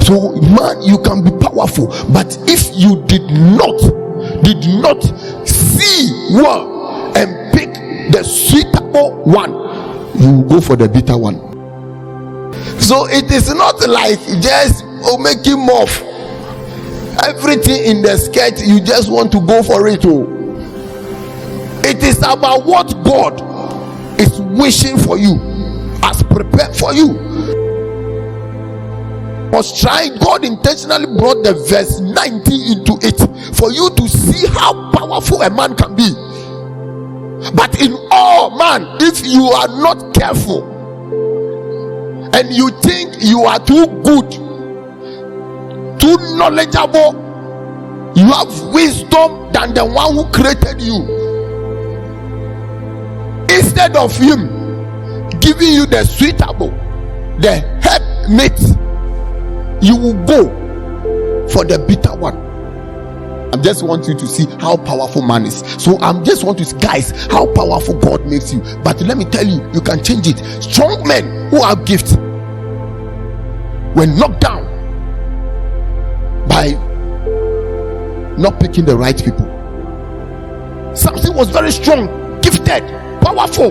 So man, you can be powerful, but if you did not see well and pick the suitable one, you will go for the bitter one. So it is not like just making more everything in the skirt, you just want to go for it. It is about what God is wishing for you, has prepared for you. Was trying, God intentionally brought the verse 90 into it for you to see how powerful a man can be. But in all, man, if you are not careful and you think you are too good, too knowledgeable, you have wisdom than the one who created you, instead of him giving you the suitable, the helpmate, you will go for the bitter one. I just want you to see how powerful man is. So I just want to see, guys, how powerful God makes you. But let me tell you, you can change it. Strong men who have gifts were knocked down by not picking the right people. Samson was very strong, gifted, powerful,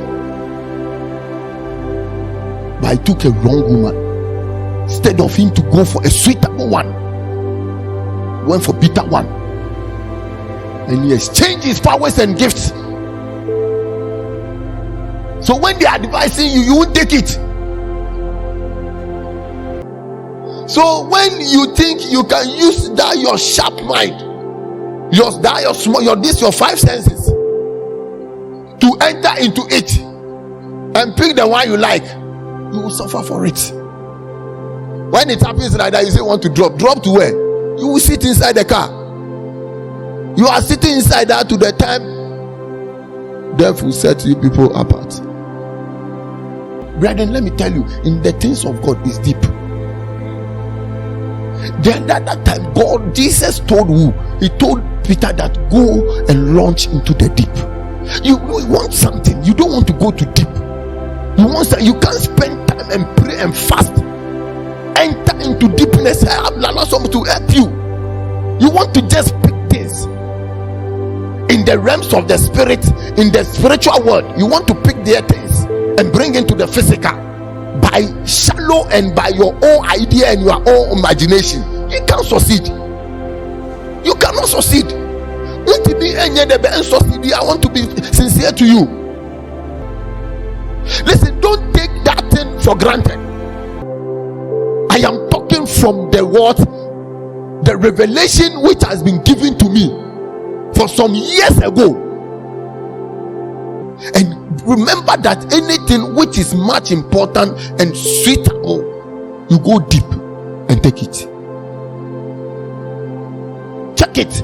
but he took a wrong woman. Instead of him to go for a suitable one, he went for bitter one, and he exchanged his powers and gifts. So when they are advising you, you won't take it. So when you think you can use that your sharp mind, your five senses to enter into it and pick the one you like, you will suffer for it. When it happens like that, you say want to drop to where? You will sit inside the car. You are sitting inside that to the time death will set you people apart. Brethren, let me tell you, in the things of God is deep. Then at that time, Jesus told who? He told Peter that go and launch into the deep. You want something, you don't want to go to deep. You want something, you can't spend time and pray and fast. Enter into deepness. Allow someone to help you. You want to just pick things in the realms of the spirit, in the spiritual world. You want to pick their things and bring into the physical by shallow and by your own idea and your own imagination. You can't succeed. You cannot succeed. I want to be sincere to you. Listen, don't take that thing for granted. I am talking from the word, the revelation which has been given to me for some years ago. And remember that anything which is much important and suitable, you go deep and take it. Check it.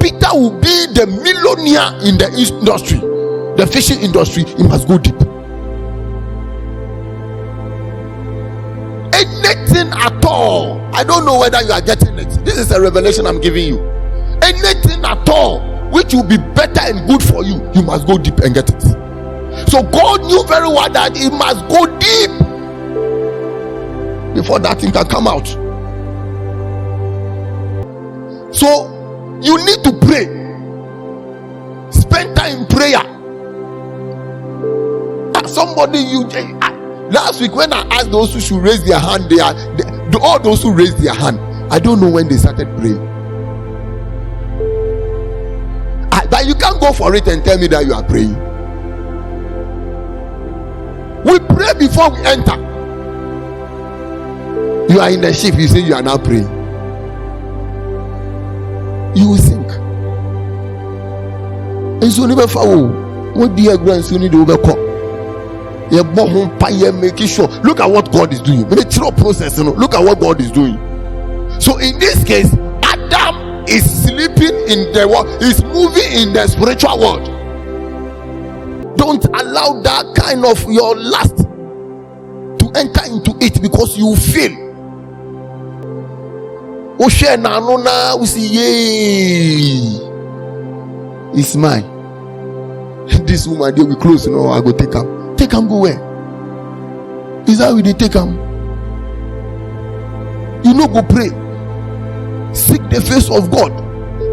Peter will be the millionaire in the industry, the fishing industry. He must go deep. Anything at all, I don't know whether you are getting it. This is a revelation I'm giving you. Anything at all which will be better and good for you, you must go deep and get it. So God knew very well that he must go deep before that thing can come out. So you need to pray. Spend time in prayer. Somebody last week when I asked those who should raise their hand, all those who raised their hand, I don't know when they started praying. But you can't go for it and tell me that you are praying. We pray before we enter. You are in the ship, you say you are now praying. You will sink. And so never follow. What dear grandson need to overcome? Making sure. Look at what God is doing. Natural process. Look at what God is doing. So in this case, Adam is sleeping in the world. He's moving in the spiritual world. Don't allow that kind of your lust to enter into it, because you feel. We see, yay, it's mine. This woman, they will close. No, I go take her. Take him, go where? Is that where they take him? You know, go pray, seek the face of God,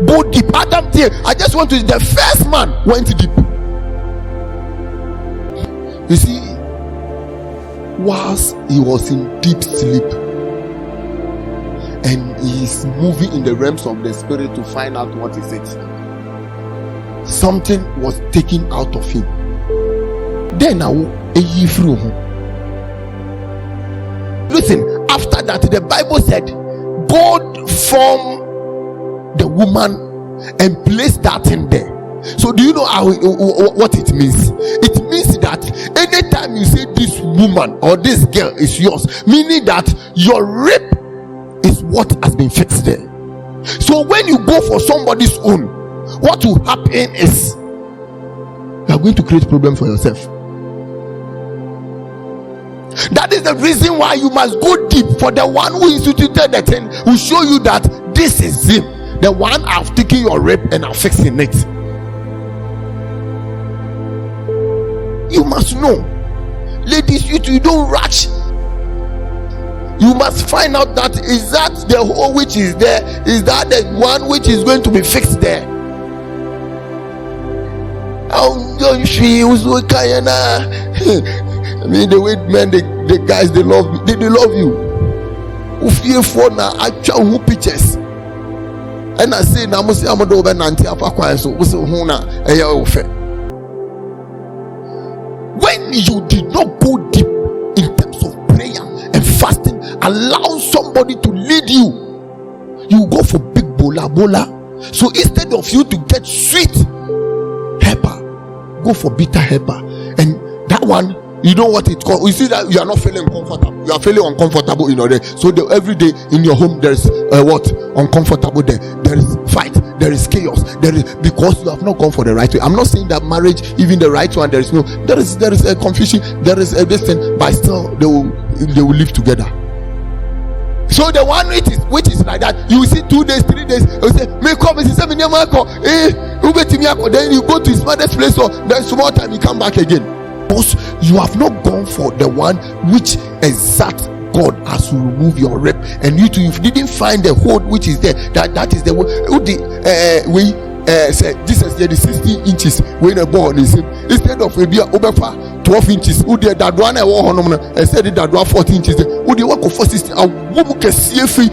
go deep. Adam there, I just want to, the first man went deep. You see, whilst he was in deep sleep and he's moving in the realms of the spirit to find out what is it, something was taken out of him. Then now, listen, after that, the Bible said God formed the woman and placed that in there. So do you know what it means? It means that anytime you say this woman or this girl is yours, meaning that your rib is what has been fixed there. So when you go for somebody's own, what will happen is you are going to create problem for yourself. That is the reason why you must go deep. For the one who instituted the thing will show you that this is him. The one I've taken your rib and I'm fixing it. You must know, ladies, you don't rush. You must find out that is that the hole which is there, is that the one which is going to be fixed there. I mean, the way men, the guys, they love you. They love you. Ufie for na actual who pictures. And I say, na musi amado over nanti apakwa so usi huna eya ofe. When you did not go deep in terms of prayer and fasting, allow somebody to lead you. You go for big bola. So instead of you to get sweet pepper, go for bitter pepper. And that one, you know what it's called. You see that you are not feeling comfortable. You are feeling uncomfortable in your day. So every day in your home there is what? Uncomfortable there. There is fight. There is chaos. There is, because you have not gone for the right way. I'm not saying that marriage, even the right one, there is no. There is a confusion. There is a distance, but still they will live together. So the one which is like that, you will see 2 days, 3 days. You say, "Me come, me say, me never come." Then you go to his mother's place. So then small time you come back again. You have not gone for the one which exact God has to remove your rib, and you didn't find the hold which is there. That is the way we say this is the 16 inches when a ball is instead of maybe over 12 inches. Who did that one? I said that one 14 inches. Who did work for 16? A woman can see if you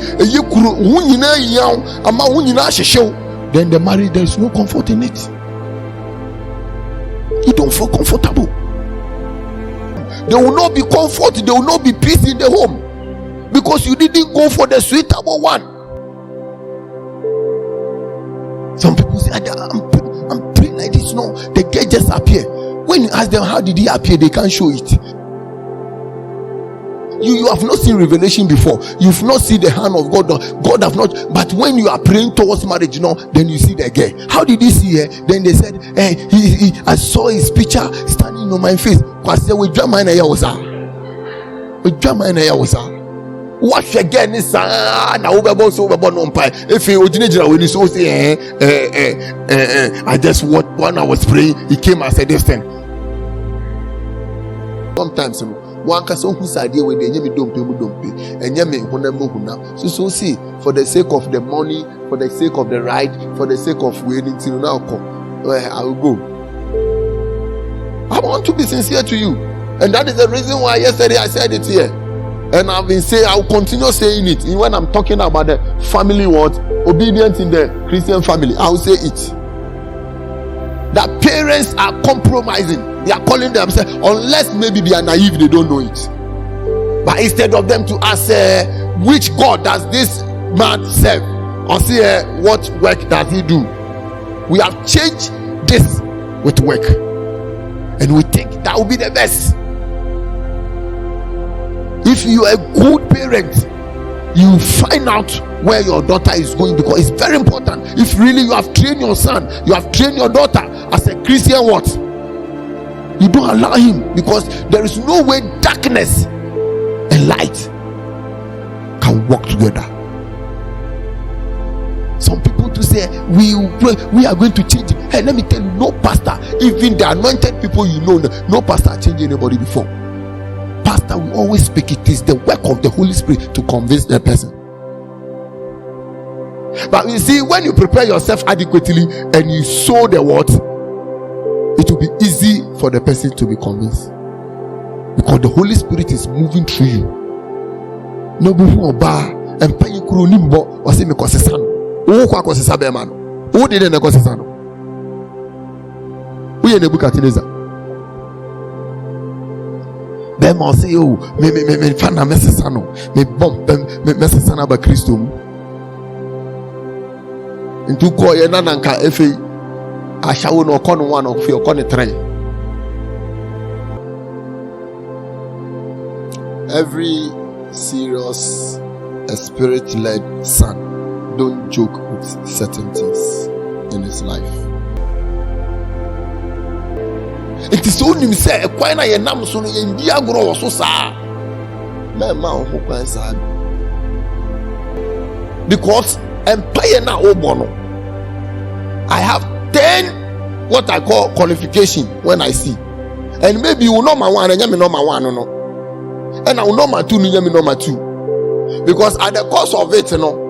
then the marriage, there is no comfort in it. You don't feel comfortable. There will not be comfort, there will not be peace in the home because you didn't go for the suitable one. Some people say, I'm praying like this. No, the guy just appear. When you ask them how did he appear, they can't show it. You have not seen revelation before. You've not seen the hand of God. God have not. But when you are praying towards marriage, then you see the guy. How did he see her? Then they said, "Hey, I saw his picture standing on my face." Because we drama in a was what again is now over so no pie. If you originate when you so say I just when I was praying, he came and said this thing. Sometimes one person who's idea when they don't pay, and so see, for the sake of the money, for the sake of the ride, for the sake of waiting till now come, I will go. I want to be sincere to you, and that is the reason why yesterday I said it here, and I've been saying, I will continue saying it. And when I'm talking about the family, obedience in the Christian family, I will say it. That parents are compromising. They are calling themselves, unless maybe they are naive, they don't know it. But instead of them to ask, which God does this man serve, or say, what work does he do? We have changed this with work, and we think that will be the best. If you are a good parent, you find out where your daughter is going, because it's very important. If really you have trained your son, you have trained your daughter as a Christian, what? You don't allow him, because there is no way darkness and light can work together. Some people to say we are going to change. Hey, let me tell you, no pastor, even the anointed people, no pastor changed anybody before. Pastor will always speak. It is the work of the Holy Spirit to convince the person. But you see, when you prepare yourself adequately and you sow the word, it will be easy for the person to be convinced, because the Holy Spirit is moving through you. No who bar and pay you nimbo or say me cosesano. Who kwakosesa be man? Who did the cosesano? We in the book at Nebuchadnezzar. Them all say, oh, me fana mesesano, me bump me mesesana ba Christo. Into call ye nananka efe. I shall not con one of your con train. Every serious spirit-led son don't joke with certain things in his life. It is only say a quina ye nam so no ye bia gro so sa. Na ma ho kwan sa. Because empire na obono. I have 10 what I call qualification when I see. And maybe you know my one and you know my one no. And I will know my two, you know my two. Because at the cost of it, you know,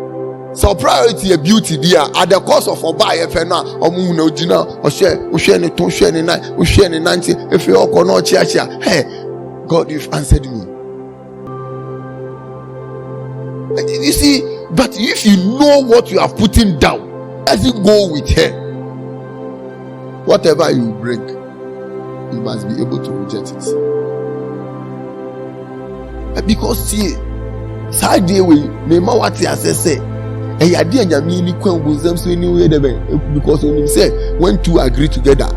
so priority a beauty dear at the cost of a buy if na or moon or dinner or share any two share any night or share any 90 if you all not chia. Hey, God, you've answered me. You see, but if you know what you are putting down, doesn't go with her. Whatever you bring, you must be able to reject it. Because see, side day we nema what you say. And ya dia nyame ni kwan bozam so ni we dey because when you say when two agree together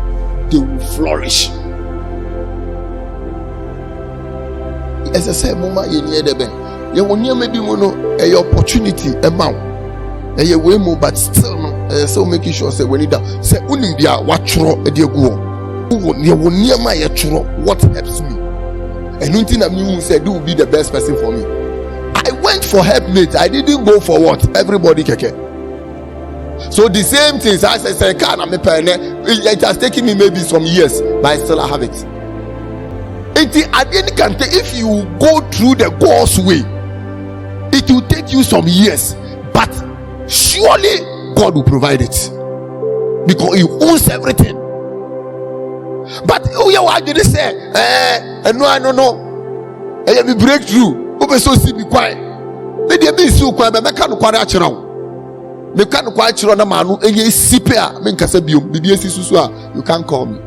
they will flourish. As I say mama ye ni dey be ye woni am bi mu no e opportunity e ma e ye we mu but still no so making sure say when it down say unim bia wa choro e dey go ye woni am ye choro what helps me and until I said who will be the best person for me. I went for helpmate. I didn't go for what everybody keke. So the same things I said, it has taken me maybe some years, but I still have it. If you go through the God's way, it will take you some years, but surely God will provide it because He owns everything. But what did He say? No. I be breakthrough. So see be quiet. Maybe be so quiet, but I can't quite actually. Me can't quite run a man. You can't call me.